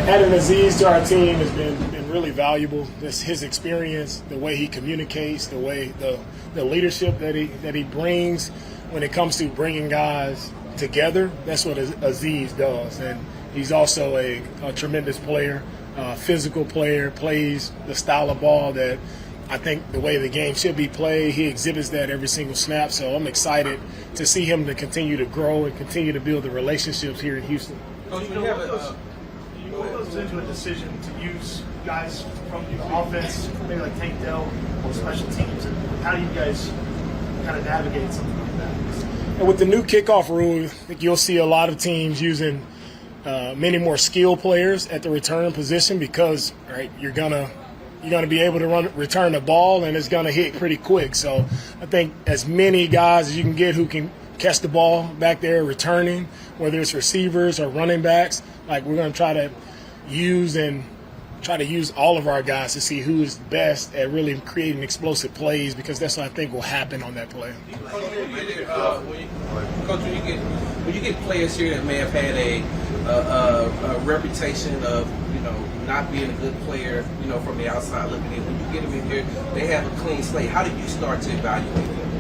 Adding Aziz to our team has been really valuable. Just his experience, the way he communicates, the way the leadership that he brings when it comes to bringing guys together. That's what Aziz does, and he's also a tremendous player, physical player, plays the style of ball that I think the way the game should be played. He exhibits that every single snap, so I'm excited to see him to continue to grow and continue to build the relationships here in Houston. Coach, what goes into a decision to use guys from the offense, maybe like Tank Dell or special teams, and how do you guys kind of navigate something like that? And with the new kickoff rule, I think you'll see a lot of teams using many more skill players at the return position because you're gonna be able to return the ball and it's gonna hit pretty quick. So I think as many guys as you can get who can catch the ball back there returning, whether it's receivers or running backs, we're gonna try to use all of our guys to see who is best at really creating explosive plays because that's what I think will happen on that play. Coach, when you get players here that may have had a reputation of not being a good player, from the outside looking in, when you get them in here, they have a clean slate. How do you start to evaluate them?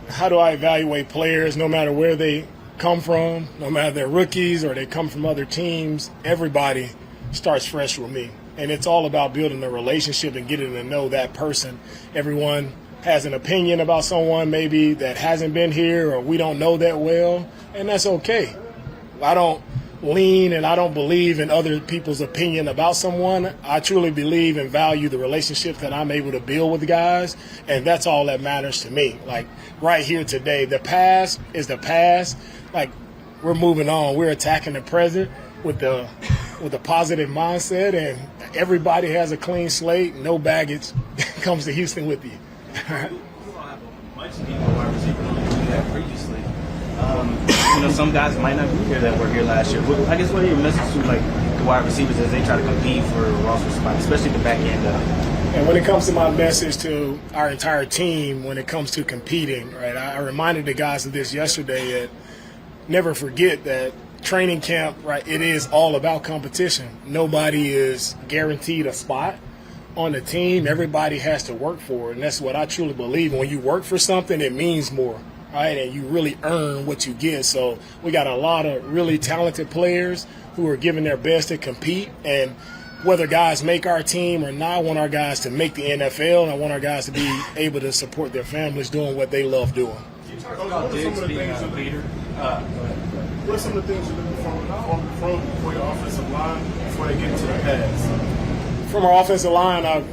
How do I evaluate players no matter where they come from, no matter if they're rookies or they come from other teams? Everybody starts fresh with me. And it's all about building a relationship and getting to know that person. Everyone has an opinion about someone maybe that hasn't been here or we don't know that well, and that's okay. I don't lean and I don't believe in other people's opinion about someone. I truly believe and value the relationship that I'm able to build with guys, and that's all that matters to me. Right here today, the past is the past. We're moving on. We're attacking the present with a positive mindset, and everybody has a clean slate. No baggage comes to Houston with you. We don't have much need for wide receiver than we had previously. Some guys might not be here that were here last year. I guess what are your messages to the wide receivers as they try to compete for a roster spot, especially the back end? And when it comes to my message to our entire team, when it comes to competing, I reminded the guys of this yesterday that never forget that training camp, it is all about competition. Nobody is guaranteed a spot on the team. Everybody has to work for it, and that's what I truly believe. When you work for something, it means more, and you really earn what you get. So we got a lot of really talented players who are giving their best to compete, and whether guys make our team or not, I want our guys to make the NFL, and I want our guys to be able to support their families doing what they love doing. You talked about Diggs being a leader. What are some of the things you're looking for your offensive line before they get into the pads? From our offensive line,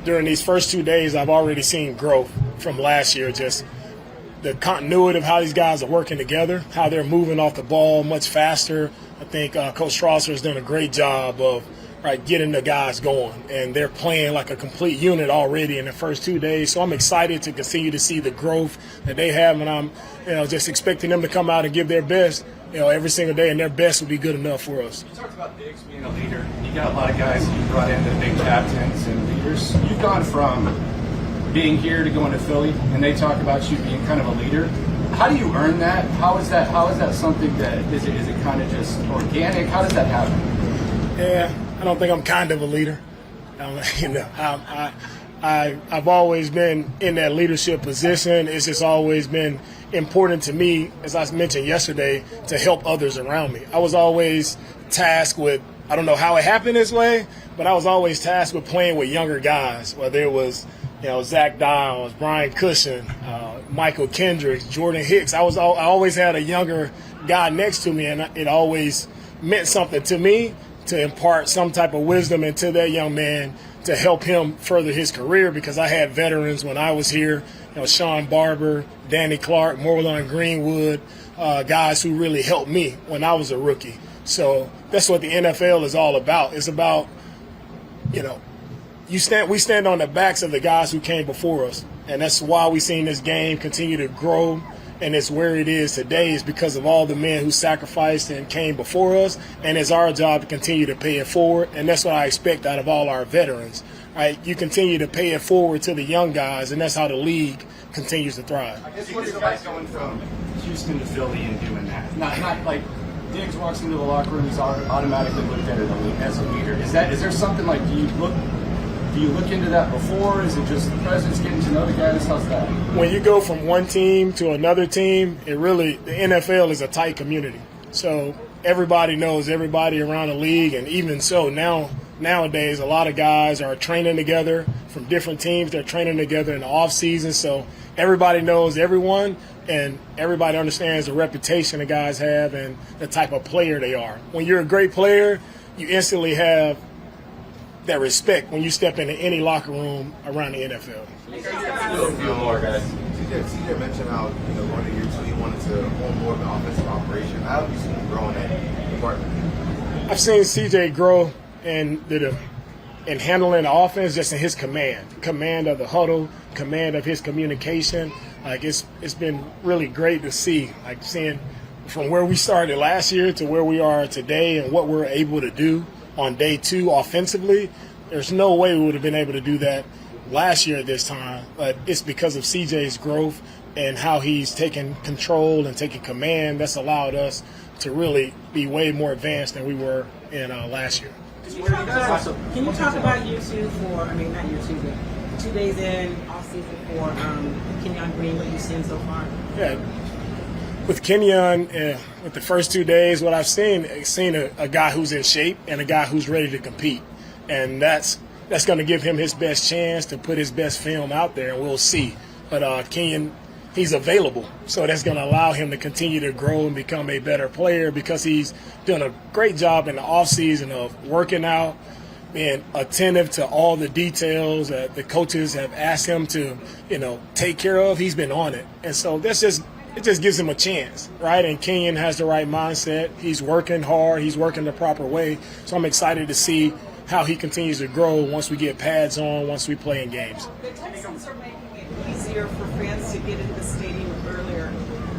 during these first 2 days, I've already seen growth from last year. Just the continuity of how these guys are working together, how they're moving off the ball much faster. I think Coach Strasser has done a great job of getting the guys going, and they're playing like a complete unit already in the first 2 days. So I'm excited to continue to see the growth that they have, and I'm just expecting them to come out and give their best every single day, and their best will be good enough for us. You talked about Diggs being a leader. You got a lot of guys that you brought in that big captains and leaders. You've gone from being here to going to Philly, and they talk about you being kind of a leader. How do you earn that? How is that something that is it kind of just organic? How does that happen? Yeah, I don't think I'm kind of a leader. I've always been in that leadership position. It's just always been important to me, as I mentioned yesterday, to help others around me. I was always tasked with, I don't know how it happened this way, but I was always tasked with playing with younger guys, whether it was Zach Dials, Brian Cushion, Michael Kendricks, Jordan Hicks. I always had a younger guy next to me, and it always meant something to me to impart some type of wisdom into that young man to help him further his career, because I had veterans when I was here, Sean Barber, Danny Clark, Morlon Greenwood, guys who really helped me when I was a rookie. So that's what the NFL is all about. It's about, we stand on the backs of the guys who came before us, and that's why we've seen this game continue to grow, and it's where it is today is because of all the men who sacrificed and came before us, and it's our job to continue to pay it forward, and that's what I expect out of all our veterans. You continue to pay it forward to the young guys, and that's how the league continues to thrive. I guess what is it like going from Houston to Philly and doing that? Not like Diggs walks into the locker room, he's automatically looked at as a leader. Is there something like, do you look into that before? Is it just the presence, getting to know the guys? How's that? When you go from one team to another team, the NFL is a tight community. So everybody knows everybody around the league, and even so nowadays a lot of guys are training together from different teams. They're training together in the off season, so everybody knows everyone, and everybody understands the reputation the guys have and the type of player they are. When you're a great player, you instantly have that respect when you step into any locker room around the NFL. A few more guys. CJ mentioned how going to year 2 he wanted to own more of the offensive operation. How have you seen him grow in that department? I've seen CJ grow in handling the offense, just in his command of the huddle, command of his communication. Like it's been really great to see, like seeing from where we started last year to where we are today and what we're able to do on day 2 offensively. There's no way we would have been able to do that last year at this time, but it's because of CJ's growth and how he's taken control and taken command that's allowed us to really be way more advanced than we were in last year. Can you talk about year 2 not year 2, but 2 days in, off season for Kenyon Green, what you've seen so far? Yeah. With Kenyon, with the first 2 days, what I've seen a guy who's in shape and a guy who's ready to compete. And that's going to give him his best chance to put his best film out there, and we'll see. But Kenyon, he's available, so that's going to allow him to continue to grow and become a better player because he's done a great job in the offseason of working out, being attentive to all the details that the coaches have asked him to, take care of. He's been on it. And so it just gives him a chance, right? And Kenyon has the right mindset. He's working hard. He's working the proper way. So I'm excited to see how he continues to grow once we get pads on, once we play in games. The Texans are making it easier for fans to get into the stadium earlier.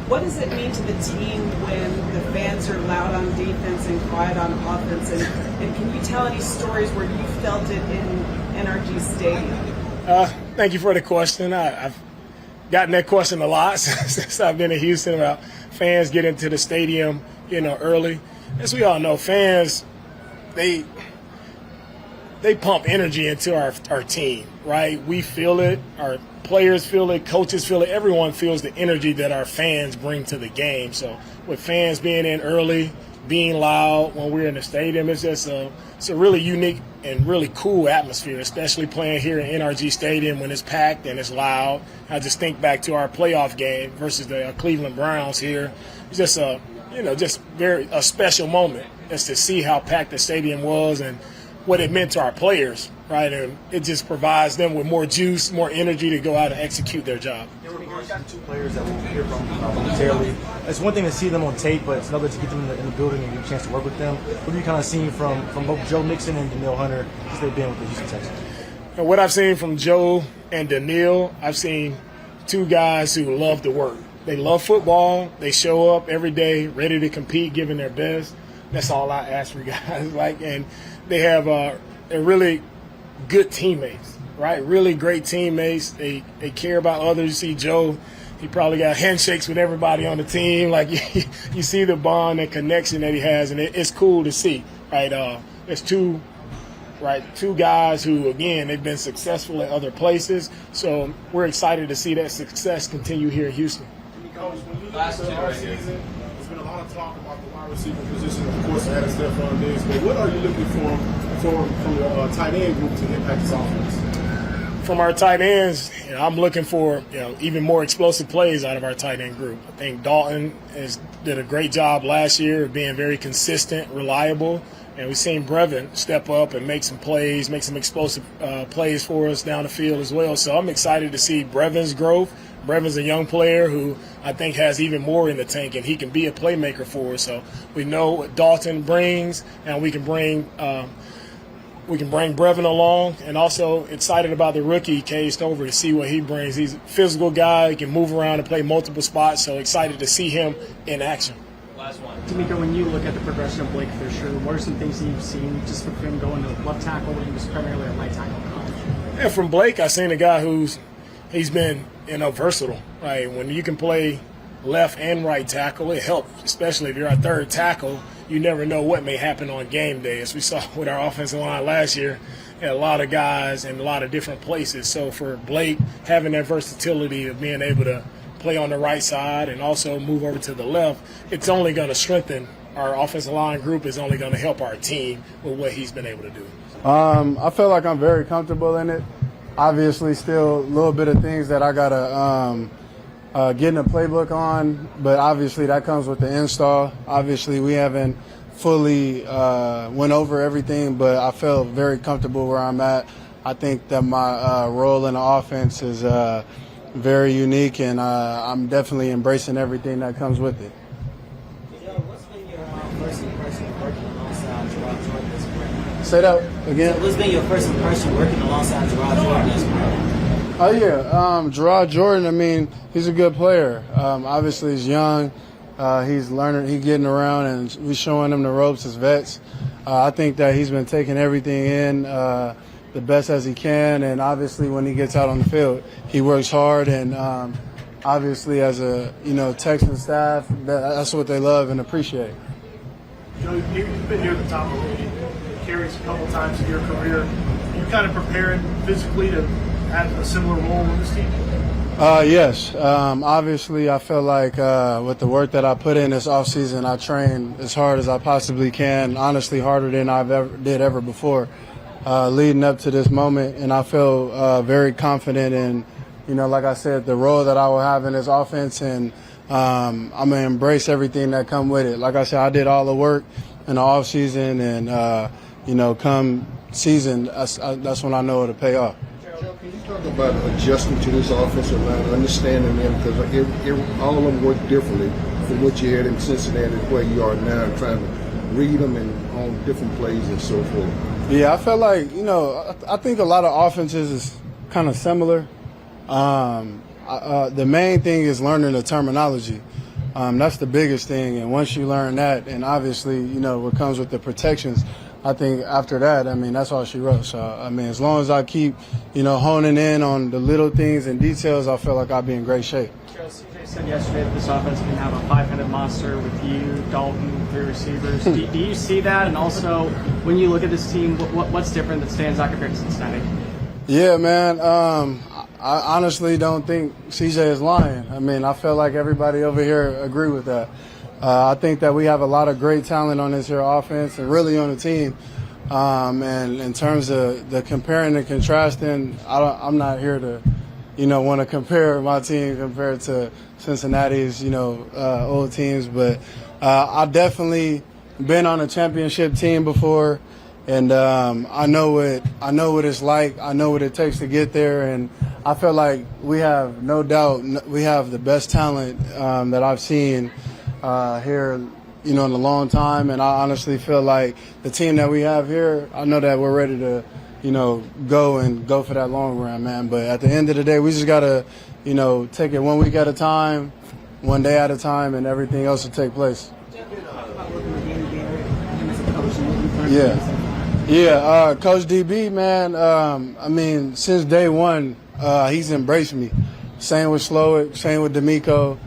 What does it mean to the team when the fans are loud on defense and quiet on offense? And can you tell any stories where you felt it in NRG Stadium? Thank you for the question. I've gotten that question a lot since I've been in Houston about fans getting to the stadium, early. As we all know, fans, they pump energy into our team, right? We feel it, our players feel it, coaches feel it, everyone feels the energy that our fans bring to the game. So with fans being in early, being loud when we're in the stadium, it's a really unique and really cool atmosphere, especially playing here in NRG Stadium when it's packed and it's loud. I just think back to our playoff game versus the Cleveland Browns here. It's just a special moment just to see how packed the stadium was and what it meant to our players, right? And it just provides them with more juice, more energy to go out and execute their job. In regards to 2 players that we'll hear from momentarily, it's one thing to see them on tape, but it's another to get them in the building and get a chance to work with them. What have you kind of seen from both Joe Mixon and Danielle Hunter since they've been with the Houston Texans? And what I've seen from Joe and Danielle, I've seen 2 guys who love to work. They love football. They show up every day ready to compete, giving their best. That's all I ask for guys. And they have they're really good teammates, right? Really great teammates. They care about others. You see Joe, he probably got handshakes with everybody on the team. Like you see the bond and connection that he has, and it's cool to see, right? There's 2 guys who, again, they've been successful at other places. So we're excited to see that success continue here in Houston. Coach, when you look at the offseason, there's been a lot of talk about the wide receiver position, of course, ahead of Stephon Diggs. But what are you looking for from the tight end group to impact this offense? From our tight ends, I'm looking for even more explosive plays out of our tight end group. I think Dalton did a great job last year of being very consistent, reliable. And we've seen Brevin step up and make some plays, make some explosive plays for us down the field as well. So I'm excited to see Brevin's growth. Brevin's a young player who I think has even more in the tank, and he can be a playmaker for us. So we know what Dalton brings, and we can bring Brevin along, and also excited about the rookie, Case Stover, to see what he brings. He's a physical guy. He can move around and play multiple spots, so excited to see him in action. Last one. Demeco, when you look at the progression of Blake Fisher, what are some things that you've seen just from him going to left tackle when he was primarily a right tackle in college? Yeah, from Blake, I've seen a guy he's been versatile. Right, when you can play left and right tackle. It helps, especially if you're a third tackle. You never know what may happen on game day. As we saw with our offensive line last year, had a lot of guys in a lot of different places. So for Blake, having that versatility of being able to play on the right side and also move over to the left, it's only going to strengthen our offensive line group. Is only going to help our team with what he's been able to do. I feel like I'm very comfortable in it. Obviously, still a little bit of things that I got to get in the playbook on, but obviously that comes with the install. Obviously, we haven't fully went over everything, but I feel very comfortable where I'm at. I think that my role in the offense is very unique, and I'm definitely embracing everything that comes with it. What's been your first impression working alongside Gerard Jordan this spring? Say that again. What's been your first impression working alongside Gerard Jordan this spring? Oh, yeah. Gerard Jordan, I mean, he's a good player. Obviously, he's young. He's learning. He's getting around, and we're showing him the ropes as vets. I think that he's been taking everything in the best as he can, and obviously when he gets out on the field, he works hard. And obviously, as a Texan staff, that's what they love and appreciate. You've been near the top of the league, carries a couple times in your career. Are you kind of preparing physically to have a similar role in this team? Yes. Obviously, I feel like with the work that I put in this offseason, I train as hard as I possibly can, honestly harder than I've ever before, leading up to this moment. And I feel very confident in, like I said, the role that I will have in this offense. And I'm going to embrace everything that come with it. Like I said, I did all the work in the offseason, and, come season, that's when I know it'll pay off. Can you talk about adjusting to this offensive line, understanding them, because all of them work differently from what you had in Cincinnati to where you are now, trying to read them and on different plays and so forth? Yeah, I felt like, I think a lot of offenses is kind of similar. The main thing is learning the terminology. That's the biggest thing, and once you learn that, and obviously, what comes with the protections, I think after that, that's all she wrote. So, as long as I keep, honing in on the little things and details, I feel like I'll be in great shape. Joe, CJ said yesterday that this offense can have a 500 monster with you, Dalton, 3 receivers. Do you see that? And also, when you look at this team, what's different that stands out compared to Cincinnati? Yeah, man. I honestly don't think CJ is lying. I feel like everybody over here agree with that. I think that we have a lot of great talent on this here offense and really on the team. And in terms of the comparing and contrasting, I'm not here to, want to compare my team compared to Cincinnati's, old teams. But I've definitely been on a championship team before, and I know what it's like. I know what it takes to get there, and I feel like we have no doubt we have the best talent that I've seen here, in a long time. And I honestly feel like the team that we have here, I know that we're ready to, go for that long run, man. But at the end of the day, we just got to, take it 1 week at a time, 1 day at a time, and everything else will take place. Yeah, Coach DB, man, since day one, he's embraced me. Same with Slowick, same with Demeco.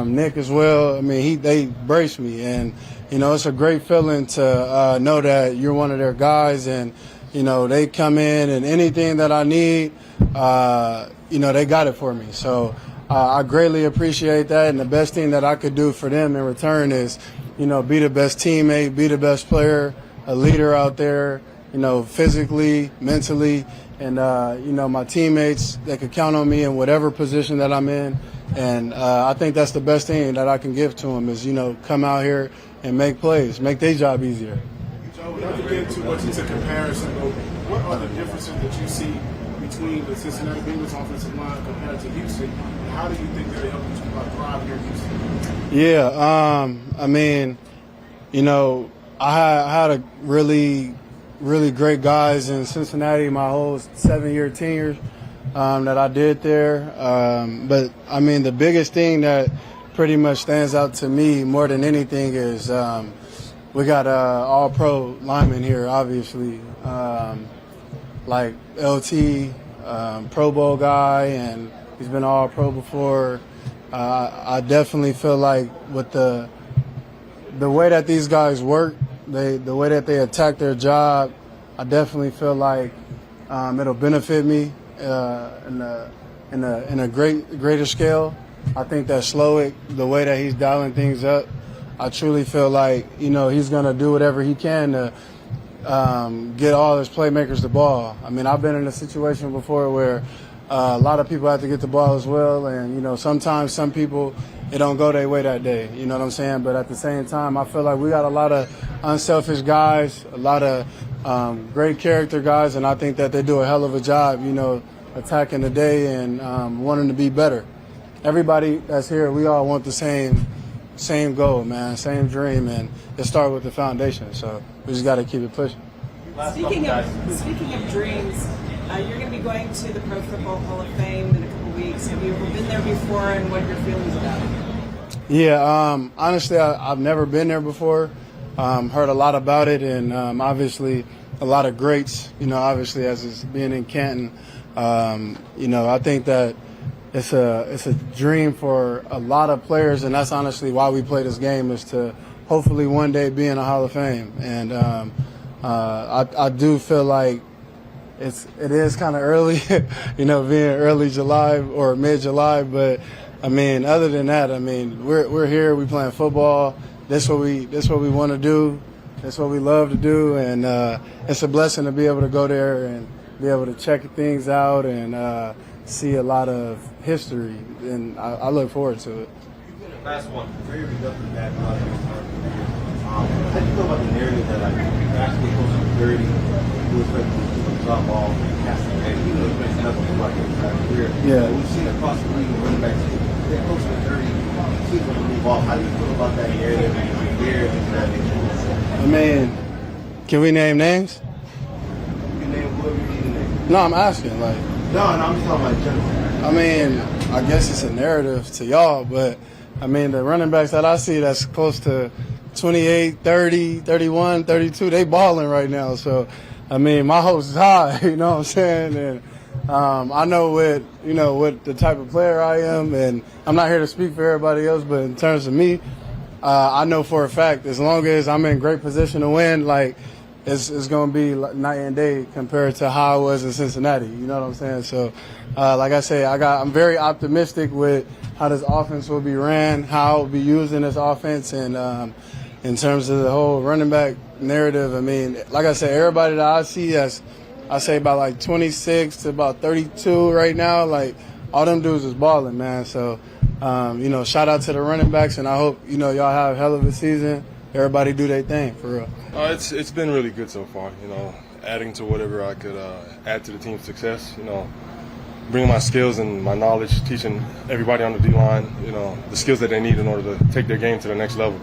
Nick as well. They embrace me, and it's a great feeling to know that you're one of their guys, and they come in and anything that I need, they got it for me. So I greatly appreciate that, and the best thing that I could do for them in return is, be the best teammate, be the best player, a leader out there, physically, mentally, and my teammates, they could count on me in whatever position that I'm in. And I think that's the best thing that I can give to them is, come out here and make plays, make their job easier. Joe, without to get too much into comparison, though, what are the differences that you see between the Cincinnati Bengals offensive line compared to Houston? And how do you think that they help you thrive here in Houston? Yeah, I had a really great guys in Cincinnati my whole 7-year tenure. That I did there. But the biggest thing that pretty much stands out to me more than anything is we got all pro linemen here, obviously, like LT, Pro Bowl guy, and he's been all pro before. I definitely feel like with the way that these guys work, the way that they attack their job, I definitely feel like it'll benefit me in a greater scale. I think that Slowick, the way that he's dialing things up, I truly feel like, he's going to do whatever he can to get all his playmakers the ball. I mean, I've been in a situation before where a lot of people have to get the ball as well, and, sometimes some people, it don't go their way that day, you know what I'm saying? But at the same time, I feel like we got a lot of unselfish guys, a lot of great character guys, and I think that they do a hell of a job, attacking the day and wanting to be better. Everybody that's here, we all want the same goal, man, same dream, and it starts with the foundation. So we just got to keep it pushing. Speaking of dreams, you're going to be going to the Pro Football Hall of Fame in a couple weeks. Have you ever been there before, and what are your feelings about it? Yeah, honestly, I've never been there before. Heard a lot about it, and obviously a lot of greats. Obviously as it's being in Canton, I think that it's a dream for a lot of players, and that's honestly why we play this game, is to hopefully one day be in a Hall of Fame. And I do feel like it is kind of early, being early July or mid-July. But I mean, other than that, I mean, we're here, we playing football. That's what we want to do. That's what we love to do, and it's a blessing to be able to go there and be able to check things out and see a lot of history, and I look forward to it. Last one, very reductive bad how do you feel about the narrative that actually goes to 30, who expect to drop ball, passing back, even though it's been nothing about his entire career? Yeah. We've seen across the league running backs they're close to 30, keep them to move off. How do you feel about that narrative and your fear and that nature? I mean, can we name names? You can name whoever you need to name. No, I'm asking, like. No, I'm just talking about general. I mean, I guess it's a narrative to y'all, but I mean, the running backs that I see that's close to 28, 30, 31, 32, they balling right now. So, I mean, my hopes is high, you know what I'm saying? And I know what the type of player I am, and I'm not here to speak for everybody else, but in terms of me, I know for a fact, as long as I'm in great position to win, like, it's going to be night and day compared to how I was in Cincinnati. You know what I'm saying? So, like I say, I'm very optimistic with how this offense will be ran, how I'll be using this offense, and in terms of the whole running back narrative, I mean, like I said, everybody that I see that's, I say about like 26 to about 32 right now, like all them dudes is balling, man. So, shout out to the running backs, and I hope, y'all have a hell of a season. Everybody do their thing, for real. It's been really good so far, adding to whatever I could add to the team's success, bringing my skills and my knowledge, teaching everybody on the D-line, the skills that they need in order to take their game to the next level.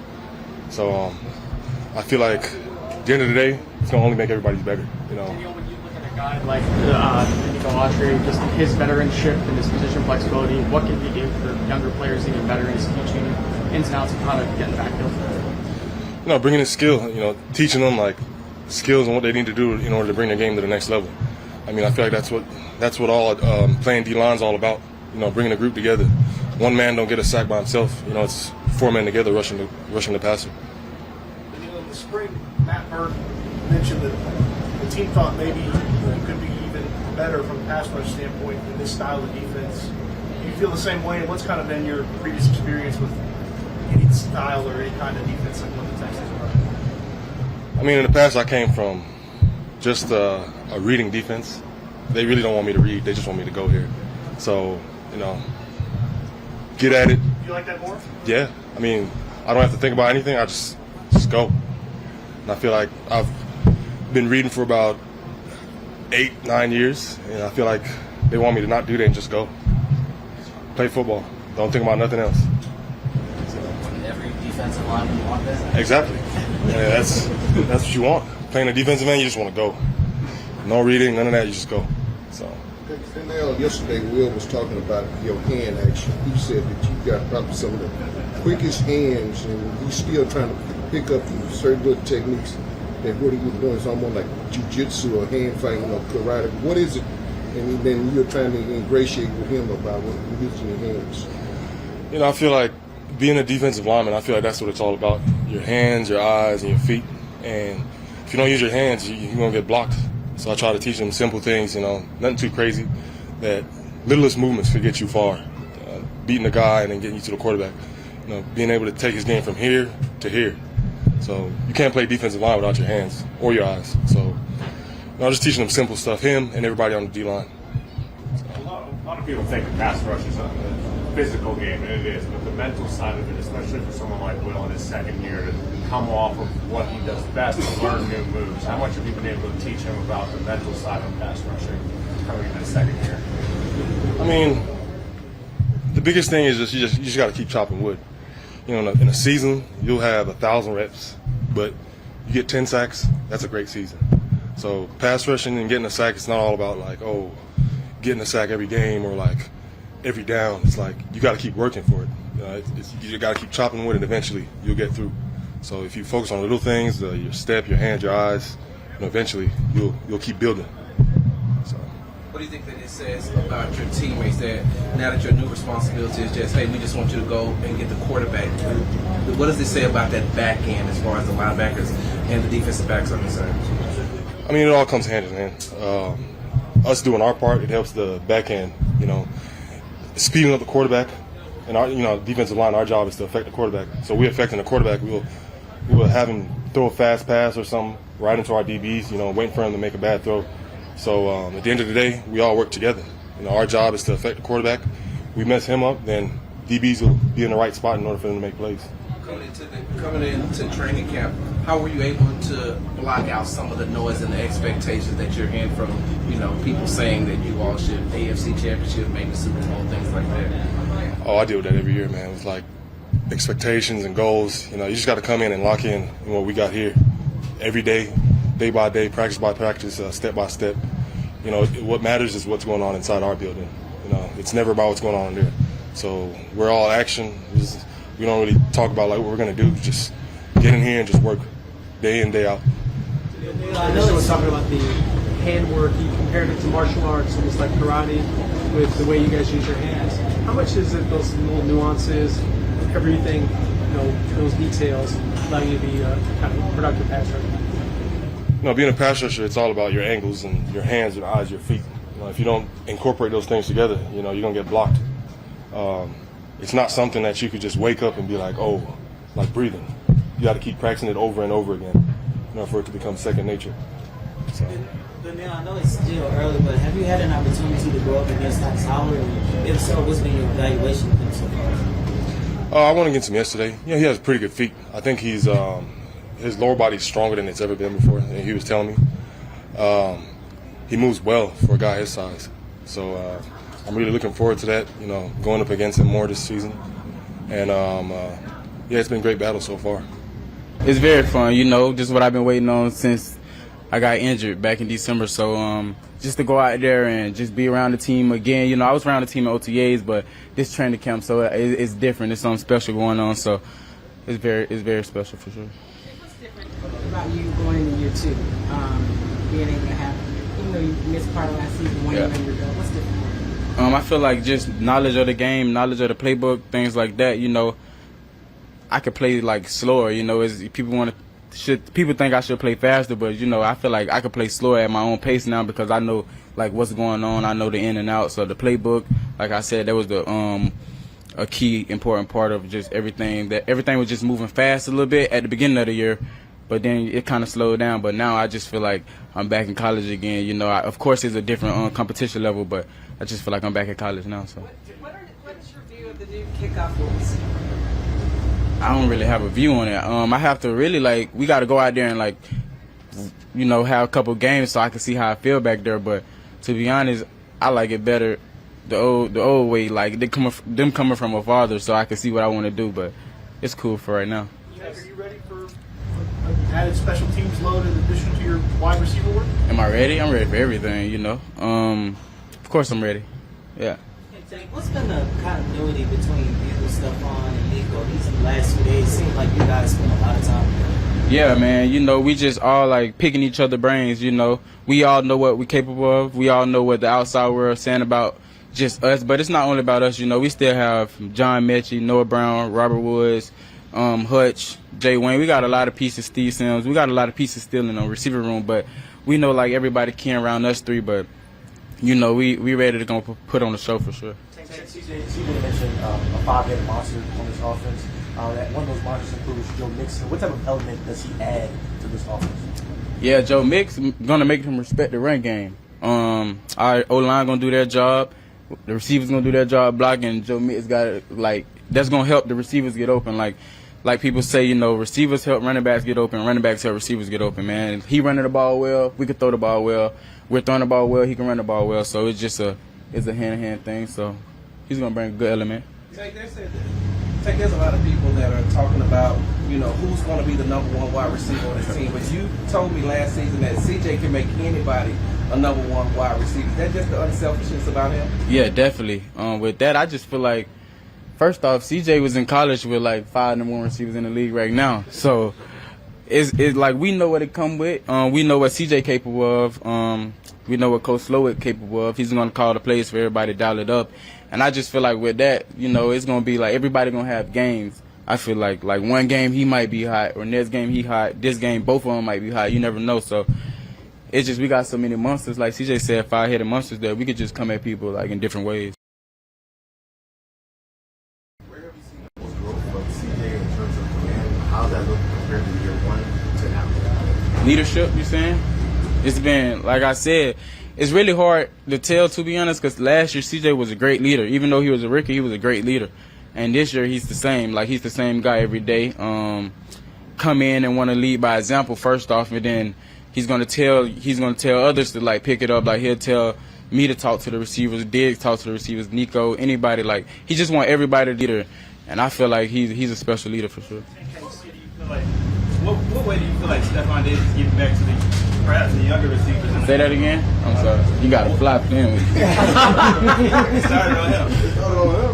So I feel like at the end of the day, it's going to only make everybody better, Daniel, when you look at a guy like Demeco, just his veteranship and his position flexibility, what can he do for younger players, even veterans, teaching ins and outs of how to get in the backfield? Bringing in skill, teaching them like skills and what they need to do in order to bring their game to the next level. I mean, I feel like that's what all playing D-line's all about. Bringing a group together. One man don't get a sack by himself. It's four men together rushing the passer. In the spring, Matt Burke mentioned that the team thought maybe it could be even better from a pass rush standpoint in this style of defense. Do you feel the same way? And what's kind of been your previous experience with any style or any kind of defense like what the Texans are running? I mean, in the past, I came from just a reading defense. They really don't want me to read. They just want me to go here. So, get at it. You like that more? Yeah. I mean, I don't have to think about anything. I just go. And I feel like I've been reading for about 8-9 years, and I feel like they want me to not do that and just go. Play football. Don't think about nothing else. Every defensive lineman want that. Exactly. Yeah, that's what you want. Playing a defensive end, you just want to go. No reading, none of that. You just go. So. Yesterday, Will was talking about your hand action. He said that you got probably some of the quickest hands, and he's still trying to pick up certain little techniques that what he was doing is almost like jiu-jitsu or hand fighting or karate. What is it? And then you're trying to ingratiate with him about what you're using your hands. You know, I feel like being a defensive lineman, I feel like that's what it's all about. Your hands, your eyes, and your feet. And if you don't use your hands, you're going to get blocked. So I try to teach them simple things, you know, nothing too crazy, that littlest movements could get you far. Beating a guy and then getting you to the quarterback. You know, being able to take his game from here to here. So you can't play defensive line without your hands or your eyes. So you know, I'm just teaching them simple stuff, him and everybody on the D-line. A lot of people think the pass rush is a physical game, and it is, but the mental side of it, especially for someone like Will in his second year, to come off of what he does best, to learn new moves. How much have you been able to teach him about the mental side of pass rushing coming into his second year? I mean, the biggest thing is you just got to keep chopping wood. You know, in a season, you'll have 1,000 reps, but you get 10 sacks, that's a great season. So pass rushing and getting a sack, it's not all about like, oh, getting a sack every game or like every down. It's like you got to keep working for it. You got to keep chopping wood, and eventually you'll get through. So if you focus on little things, your step, your hands, your eyes, you know, eventually you'll keep building. So. What do you think that it says about your teammates that now that your new responsibility is just, hey, we just want you to go and get the quarterback? What does it say about that back end as far as the linebackers and the defensive backs are concerned? I mean, it all comes hand in hand. Us doing our part, it helps the back end, you know, speeding up the quarterback. And our, you know, defensive line, our job is to affect the quarterback. So we're affecting the quarterback. We'll have him throw a fast pass or something right into our DBs, you know, waiting for him to make a bad throw. So at the end of the day, we all work together. You know, our job is to affect the quarterback. We mess him up, then DBs will be in the right spot in order for them to make plays. Coming into training camp, how were you able to block out some of the noise and the expectations that you're hearing from, you know, people saying that you all should AFC Championship, maybe Super Bowl, things like that? Oh, I deal with that every year, man. It's like expectations and goals. You know, you just got to come in and lock in what we got here every day, day by day, practice by practice, step by step. You know, what matters is what's going on inside our building. You know, it's never about what's going on in there. So we're all action. We don't really talk about like what we're going to do. Just get in here and just work day in, day out. I know you were talking about the handwork. You compared it to martial arts, almost like karate, with the way you guys use your hands. How much is it those little nuances, everything, you know, those details allow you to be kind of productive pass rusher? You know, being a pass rusher, it's all about your angles and your hands, your eyes, your feet. You know, if you don't incorporate those things together, you know, you're going to get blocked. It's not something that you could just wake up and be like, oh, like breathing. You got to keep practicing it over and over again, you know, for it to become second nature. So. But now I know it's still early, but have you had an opportunity to go up against Tyler? And if so, what's been your evaluation of him so far? I went against him yesterday. Yeah, he has pretty good feet. I think he's his lower body's stronger than it's ever been before. And he was telling me he moves well for a guy his size. So I'm really looking forward to that. You know, going up against him more this season. And yeah, it's been a great battle so far. It's very fun. You know, just what I've been waiting on since I got injured back in December. So just to go out there and just be around the team again. You know, I was around the team at OTAs, but this training camp, so it's different. There's something special going on. So it's very special for sure. What's different about you going into year two, being able to have, even though you missed part of last season, 1 year ago? What's different? I feel like just knowledge of the game, knowledge of the playbook, things like that. You know, I could play like slower. You know, people think I should play faster, but you know, I feel like I could play slower at my own pace now because I know like what's going on. I know the in and out. So the playbook, like I said, that was the a key important part of just everything. That everything was just moving fast a little bit at the beginning of the year, but then it kind of slowed down. But now I just feel like I'm back in college again. You know, of course it's a different competition level, but I just feel like I'm back at college now. So. What is your view of the new kickoff rules? I don't really have a view on it. I have to really we got to go out there and you know, have a couple games so I can see how I feel back there. But to be honest, I like it better the old way, like them coming from a father, so I can see what I want to do. But it's cool for right now. Are you ready for added special teams load in addition to your wide receiver work? Am I ready? I'm ready for everything. You know, of course I'm ready. Yeah. What's been the continuity between you, Stephon, and Nico these last 2 days? Seems like you guys spend a lot of time together. Yeah, man. You know, we just all picking each other's brains. You know, we all know what we're capable of. We all know what the outside world is saying about, just us. But it's not only about us. You know, we still have John Mechie, Noah Brown, Robert Woods, Hutch, Jay Wayne. We got a lot of pieces. Steve Sims. We got a lot of pieces still in the receiver room. But we know like everybody can around us three. But you know, we ready to go put on the show for sure. CJ mentioned a five-headed monster on this offense. That one of those monsters includes Joe Mixon. What type of element does he add to this offense? Yeah, Joe Mixon gonna make him respect the run game. Our O-line gonna do their job. The receivers gonna do their job blocking. Joe Mixon got like that's gonna help the receivers get open. Like people say, you know, receivers help running backs get open. Running backs help receivers get open. Man, he running the ball well. We can throw the ball well. We're throwing the ball well. He can run the ball well. So it's just a hand-to-hand thing. So he's gonna bring a good element. There's a lot of people that are talking about, you know, who's going to be the number one wide receiver on this team. But you told me last season that CJ can make anybody a number one wide receiver. Is that just the unselfishness about him? Yeah, definitely. With that, I just feel like, first off, CJ was in college with like 5 number 1 receivers in the league right now. So it's like we know what it come with. We know what CJ capable of. We know what Coach Slowick capable of. He's going to call the plays for everybody to dial it up. And I just feel like with that, you know, it's going to be like everybody going to have games. I feel like one game he might be hot, or next game he hot. This game, both of them might be hot. You never know. So it's just we got so many monsters. Like CJ said, 5-headed monsters that we could just come at people like in different ways. Where have you seen the most growth from CJ in terms of command? How's that look compared to year 1 to now? Leadership, you saying? It's been, like I said, it's really hard to tell, to be honest, because last year CJ was a great leader. Even though he was a rookie, he was a great leader. And this year he's the same. Like, he's the same guy every day. Come in and want to lead by example first off, and then he's gonna tell others to like pick it up. Like, he'll tell me to talk to the receivers, Diggs talk to the receivers, Nico, anybody. Like, he just want everybody to leader. And I feel like he's a special leader for sure. What way do you feel like Stephon Diggs is giving back to perhaps the younger receivers? Say that again? I'm sorry. You got to fly for him. Started on him.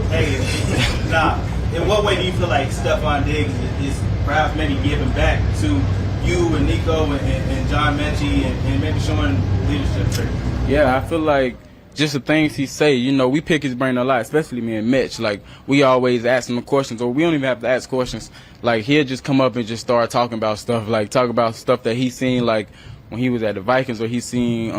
Hey, nah. In what way do you feel like Stephon Diggs is perhaps maybe giving back to you and Nico and John Mechie and maybe showing leadership? Yeah, I feel like just the things he say, you know, we pick his brain a lot, especially me and Mitch. Like, we always ask him questions, or we don't even have to ask questions. Like, he'll just come up and just start talking about stuff, like talk about stuff that he seen, like when he was at the Vikings, or he seen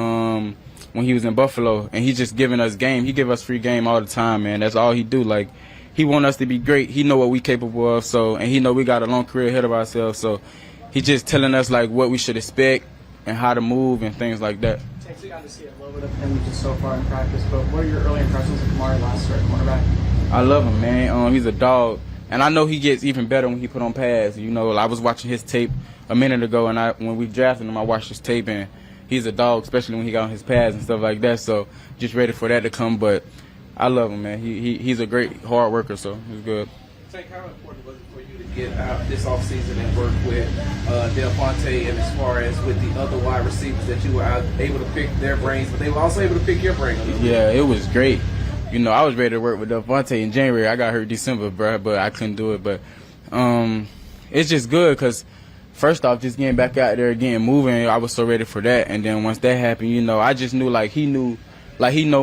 when he was in Buffalo, and he just giving us game. He give us free game all the time, man. That's all he do. Like, he want us to be great. He know what we capable of, so, and he know we got a long career ahead of ourselves, so he just telling us like what we should expect and how to move and things like that. You got to see a little bit of him just so far in practice, but what are your early impressions of Kamari last year at cornerback? I love him, man. He's a dog, and I know he gets even better when he put on pads. You know, I was watching his tape a minute ago, and when we drafted him, I watched his tape, and he's a dog, especially when he got on his pads and stuff like that. So just ready for that to come. But I love him, man. He's a great hard worker, so he's good. Tank, how important was it for you to get out this offseason and work with Del Fonte, and as far as with the other wide receivers that you were able to pick their brains, but they were also able to pick your brain? Yeah, it was great. You know, I was ready to work with Del Fonte in January. I got hurt December, bro, but I couldn't do it. But it's just good because, first off, just getting back out there again, moving, I was so ready for that. And then once that happened, you know, I just knew, like, he know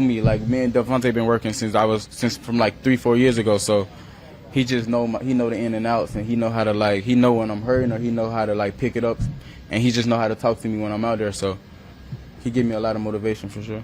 me. Like, me and Del Fonte been working since from like 3-4 years ago. So he just know the in and outs, and he know how to, he know when I'm hurting, or he know how to pick it up, and he just know how to talk to me when I'm out there. So he give me a lot of motivation for sure.